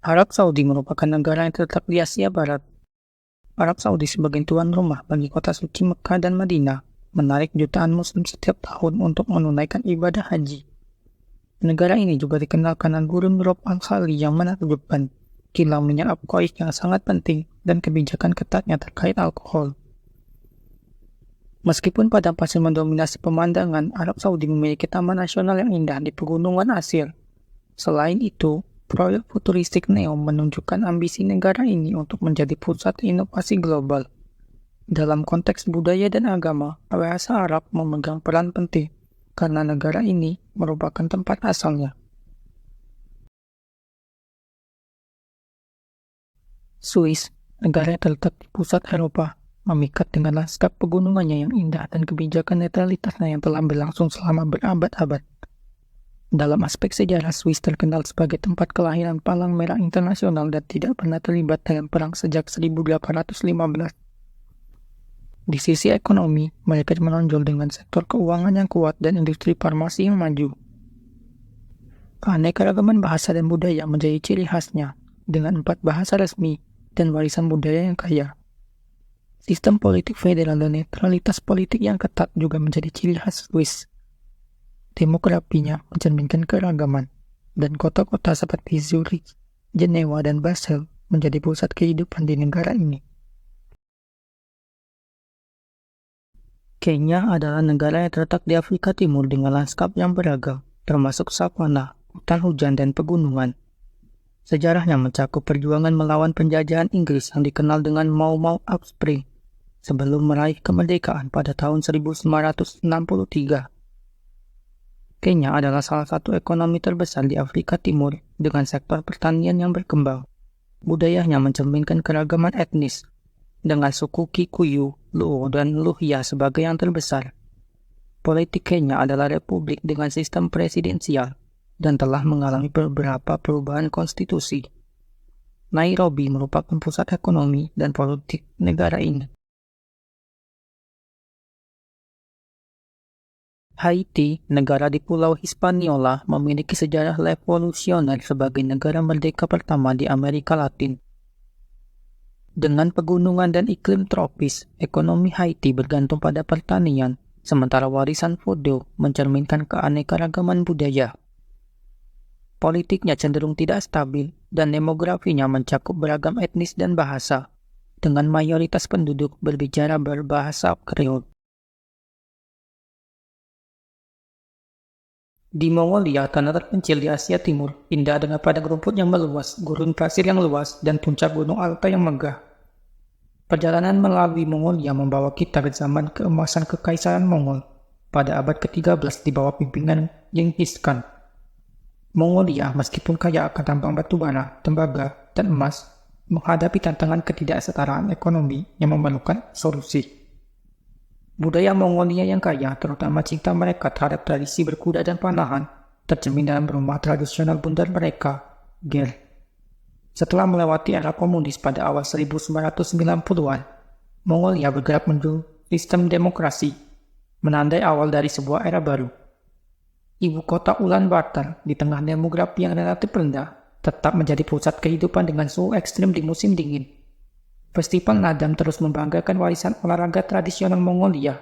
Arab Saudi merupakan negara yang terletak di Asia Barat. Arab Saudi sebagai tuan rumah bagi kota suci Mekah dan Madinah menarik jutaan muslim setiap tahun untuk menunaikan ibadah haji. Negara ini juga dikenal karena gurun Rob al-Khali yang menakjubkan, kilau minyak Qais yang sangat penting, dan kebijakan ketatnya terkait alkohol. Meskipun padang pasir mendominasi pemandangan, Arab Saudi memiliki taman nasional yang indah di pegunungan Asir. Selain itu, proyek futuristik NEOM menunjukkan ambisi negara ini untuk menjadi pusat inovasi global. Dalam konteks budaya dan agama, bahasa Arab memegang peran penting karena negara ini merupakan tempat asalnya. Swiss, negara yang terletak di pusat Eropa, memikat dengan lanskap pegunungannya yang indah dan kebijakan netralitasnya yang telah berlangsung selama berabad-abad. Dalam aspek sejarah, Swiss terkenal sebagai tempat kelahiran Palang Merah Internasional dan tidak pernah terlibat dalam perang sejak 1815. Di sisi ekonomi, mereka menonjol dengan sektor keuangan yang kuat dan industri farmasi yang maju. Keanekaragaman bahasa dan budaya menjadi ciri khasnya, dengan 4 bahasa resmi dan warisan budaya yang kaya. Sistem politik federal dan netralitas politik yang ketat juga menjadi ciri khas Swiss. Demografinya mencerminkan keragaman, dan kota-kota seperti Zurich, Jenewa, dan Basel menjadi pusat kehidupan di negara ini. Kenya adalah negara yang terletak di Afrika Timur dengan lanskap yang beragam, termasuk savana, hutan hujan, dan pegunungan. Sejarahnya mencakup perjuangan melawan penjajahan Inggris yang dikenal dengan Mau Mau Upspring sebelum meraih kemerdekaan pada tahun 1963. Kenya adalah salah satu ekonomi terbesar di Afrika Timur dengan sektor pertanian yang berkembang. Budayanya mencerminkan keragaman etnis, dengan suku Kikuyu, Luo, dan Luhya sebagai yang terbesar. Politik Kenya adalah republik dengan sistem presidensial dan telah mengalami beberapa perubahan konstitusi. Nairobi merupakan pusat ekonomi dan politik negara ini. Haiti, negara di Pulau Hispaniola, memiliki sejarah revolusioner sebagai negara merdeka pertama di Amerika Latin. Dengan pegunungan dan iklim tropis, ekonomi Haiti bergantung pada pertanian, sementara warisan Vodou mencerminkan keanekaragaman budaya. Politiknya cenderung tidak stabil dan demografinya mencakup beragam etnis dan bahasa, dengan mayoritas penduduk berbicara berbahasa Kreol. Di Mongolia, tanah terpencil di Asia Timur, indah dengan padang rumput yang meluas, gurun pasir yang luas, dan puncak gunung Altai yang megah. Perjalanan melalui Mongolia membawa kita ke zaman keemasan Kekaisaran Mongol pada abad ke-13 di bawah pimpinan Genghis Khan. Mongolia, meskipun kaya akan tambang batu bara, tembaga, dan emas, menghadapi tantangan ketidaksetaraan ekonomi yang memerlukan solusi. Budaya Mongolia yang kaya, terutama cinta mereka terhadap tradisi berkuda dan panahan, tercermin dalam rumah tradisional bundar mereka, Ger. Setelah melewati era komunis pada awal 1990-an, Mongolia bergerak menuju sistem demokrasi, menandai awal dari sebuah era baru. Ibu kota Ulaanbaatar, di tengah demografi yang relatif rendah, tetap menjadi pusat kehidupan dengan suhu ekstrim di musim dingin. Festival Nadam terus membanggakan warisan olahraga tradisional Mongolia,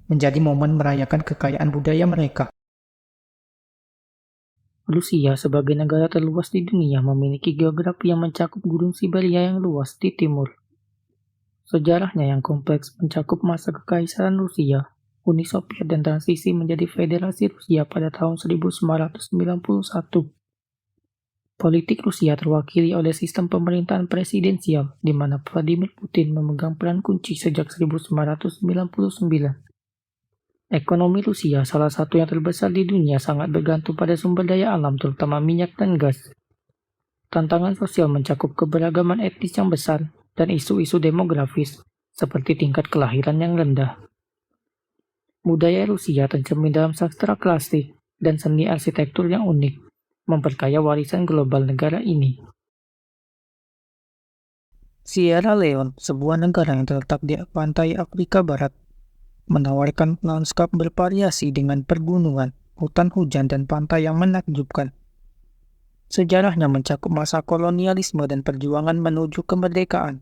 menjadi momen merayakan kekayaan budaya mereka. Rusia sebagai negara terluas di dunia memiliki geografi yang mencakup gurun Siberia yang luas di timur. Sejarahnya yang kompleks mencakup masa kekaisaran Rusia, Uni Soviet, dan transisi menjadi Federasi Rusia pada tahun 1991. Politik Rusia terwakili oleh sistem pemerintahan presidensial, di mana Vladimir Putin memegang peran kunci sejak 1999. Ekonomi Rusia, salah satu yang terbesar di dunia, sangat bergantung pada sumber daya alam, terutama minyak dan gas. Tantangan sosial mencakup keberagaman etnis yang besar dan isu-isu demografis, seperti tingkat kelahiran yang rendah. Budaya Rusia tercermin dalam sastra klasik dan seni arsitektur yang unik, memperkaya warisan global negara ini. Sierra Leone, sebuah negara yang terletak di pantai Afrika Barat, menawarkan lanskap bervariasi dengan pergunungan, hutan hujan, dan pantai yang menakjubkan. Sejarahnya mencakup masa kolonialisme dan perjuangan menuju kemerdekaan,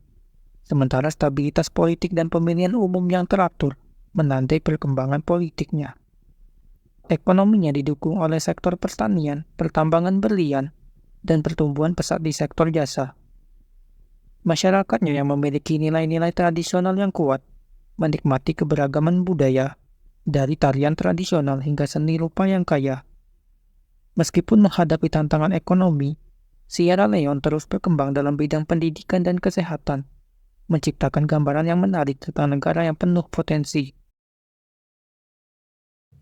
sementara stabilitas politik dan pemilihan umum yang teratur menandai perkembangan politiknya. Ekonominya didukung oleh sektor pertanian, pertambangan berlian, dan pertumbuhan pesat di sektor jasa. Masyarakatnya yang memiliki nilai-nilai tradisional yang kuat, menikmati keberagaman budaya, dari tarian tradisional hingga seni rupa yang kaya. Meskipun menghadapi tantangan ekonomi, Sierra Leone terus berkembang dalam bidang pendidikan dan kesehatan, menciptakan gambaran yang menarik tentang negara yang penuh potensi.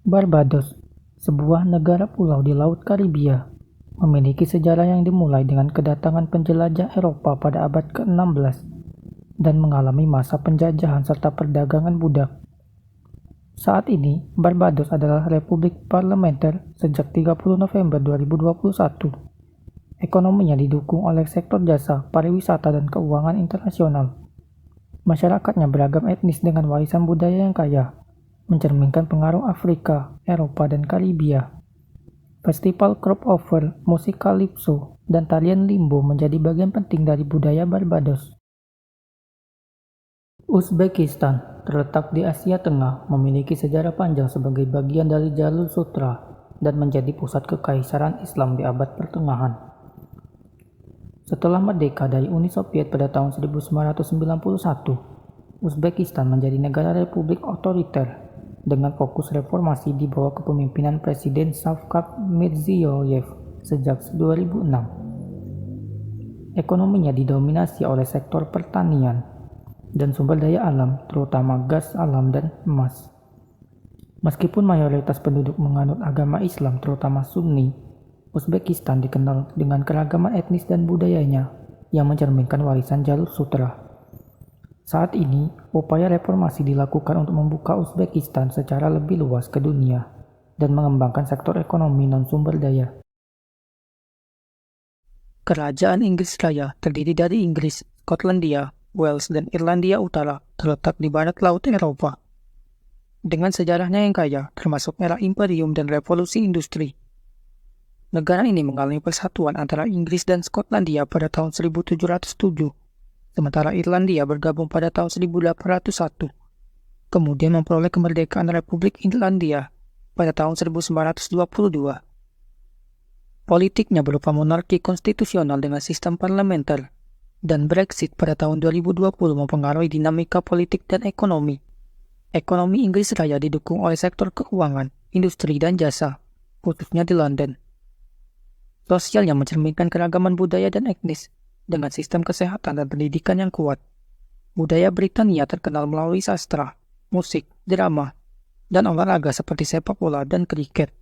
Barbados, sebuah negara pulau di Laut Karibia, memiliki sejarah yang dimulai dengan kedatangan penjelajah Eropa pada abad ke-16 dan mengalami masa penjajahan serta perdagangan budak. Saat ini, Barbados adalah republik parlementer sejak 30 November 2021. Ekonominya didukung oleh sektor jasa, pariwisata, dan keuangan internasional. Masyarakatnya beragam etnis dengan warisan budaya yang kaya, mencerminkan pengaruh Afrika, Eropa, dan Karibia. Festival crossover, musik calypso, dan tarian limbo menjadi bagian penting dari budaya Barbados. Uzbekistan, terletak di Asia Tengah, memiliki sejarah panjang sebagai bagian dari Jalur Sutra dan menjadi pusat kekaisaran Islam di abad pertengahan. Setelah merdeka dari Uni Soviet pada tahun 1991, Uzbekistan menjadi negara republik otoriter dengan fokus reformasi di bawah kepemimpinan Presiden Shavkat Mirziyoyev sejak 2006. Ekonominya didominasi oleh sektor pertanian dan sumber daya alam, terutama gas alam dan emas. Meskipun mayoritas penduduk menganut agama Islam, terutama Sunni, Uzbekistan dikenal dengan keragaman etnis dan budayanya yang mencerminkan warisan Jalur Sutra. Saat ini, upaya reformasi dilakukan untuk membuka Uzbekistan secara lebih luas ke dunia dan mengembangkan sektor ekonomi non-sumber daya. Kerajaan Inggris Raya terdiri dari Inggris, Skotlandia, Wales, dan Irlandia Utara, terletak di barat laut Eropa. Dengan sejarahnya yang kaya, termasuk era imperium dan revolusi industri. Negara ini mengalami persatuan antara Inggris dan Skotlandia pada tahun 1707, sementara Irlandia bergabung pada tahun 1801, kemudian memperoleh kemerdekaan Republik Irlandia pada tahun 1922. Politiknya berupa monarki konstitusional dengan sistem parlementer, dan Brexit pada tahun 2020 mempengaruhi dinamika politik dan ekonomi. Ekonomi Inggris Raya didukung oleh sektor keuangan, industri, dan jasa, khususnya di London. Sosial yang mencerminkan keragaman budaya dan etnis, dengan sistem kesehatan dan pendidikan yang kuat. Budaya Britania terkenal melalui sastra, musik, drama, dan olahraga seperti sepak bola dan kriket.